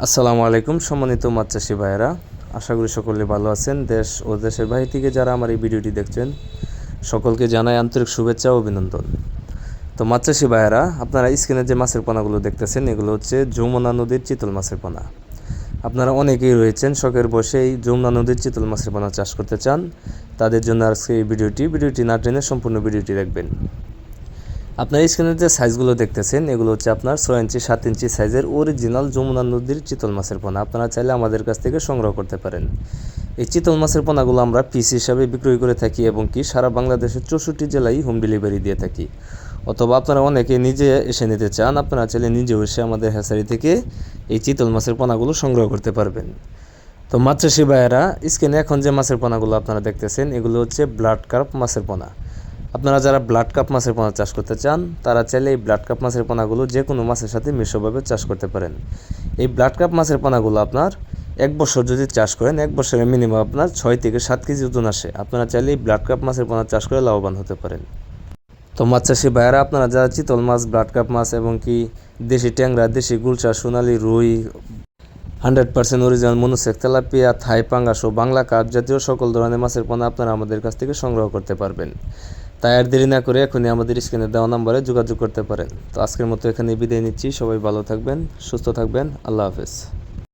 আসসালামু আলাইকুম সম্মানিত মাছ চাষি ভাইয়েরা, আশা করি সকলে ভালো আছেন। দেশ ও দেশের বাইরে থেকে যারা আমার এই ভিডিওটি দেখছেন সকলকে জানাই আন্তরিক শুভেচ্ছা ও অভিনন্দন। তো মাছ চাষি ভাইয়েরা, আপনারা স্ক্রিনে যে মাছের পোনাগুলো দেখতেছেন এগুলো হচ্ছে যমুনা নদীর চিতল মাছের পোনা। আপনারা অনেকেই রয়েছেন শখের বসে এই যমুনা নদীর চিতল মাছের পোনা চাষ করতে চান, তাদের জন্য আজকে এই ভিডিওটি না টেনে সম্পূর্ণ ভিডিওটি দেখবেন। আপনার স্ক্রিনে যে সাইজগুলো দেখতেছেন এগুলো হচ্ছে আপনার 6 ইঞ্চি 7 ইঞ্চি সাইজের অরিজিনাল যমুনা নদীর চিতল মাছের পোনা। আপনারা চাইলে আমাদের কাছ থেকে সংগ্রহ করতে পারেন। এই চিতল মাছের পোনাগুলো আমরা পিস হিসাবে বিক্রয় করে থাকি এবং কি সারা বাংলাদেশের 64 জেলায় হোম ডেলিভারি দিয়ে থাকি। অথবা আপনারা অনেকে নিজে এসে নিতে চান, আপনারা চাইলে নিজেও এসে আমাদের হ্যাচারি থেকে এই চিতল মাছের পোনাগুলো সংগ্রহ করতে পারবেন। তো মাছ চাষি ভাইয়েরা, স্ক্রিনে এখন যে মাছের পোনাগুলো আপনারা দেখতেছেন এগুলো হচ্ছে ব্লাড কার্প মাছের পোনা। আপনারা যারা ব্লাড কাপ মাছের পোনা চাষ করতে চান তারা চাইলে এই ব্লাড কাপ মাছের পোনাগুলো যে কোনো মাছের সাথে মিশ্রভাবে চাষ করতে পারেন। এই ব্লাড কাপ মাছের পোনাগুলো আপনার 1 বছর যদি চাষ করেন 1 বছরে মিনিমাম আপনার 6 থেকে 7 কেজি ওজন আসে। আপনারা চাইলে এই ব্লাড কাপ মাছের পোনা চাষ করে লাভবান হতে পারেন। তো মাছ চাষি ভাইয়েরা, আপনারা যারা চিতল মাছ, ব্লাড কাপ মাছ এবং কি দেশি ট্যাংরা, দেশি গুলশা, সোনালি রুই, 100% অরিজিনাল মনুসেক, তেলাপিয়া, থাই পাঙ্গাস ও বাংলা কার্প জাতীয় সকল ধরনের মাছের পোনা আপনারা আমাদের কাছ থেকে সংগ্রহ করতে পারবেন। তাই আর দেরি না করে এখনই আমাদের স্ক্রিনে দেওয়া নম্বরে যোগাযোগ করতে পারেন। তো আজকের মতো এখানে বিদায় নিচ্ছি। সবাই ভালো থাকবেন, সুস্থ থাকবেন। আল্লাহ হাফেজ।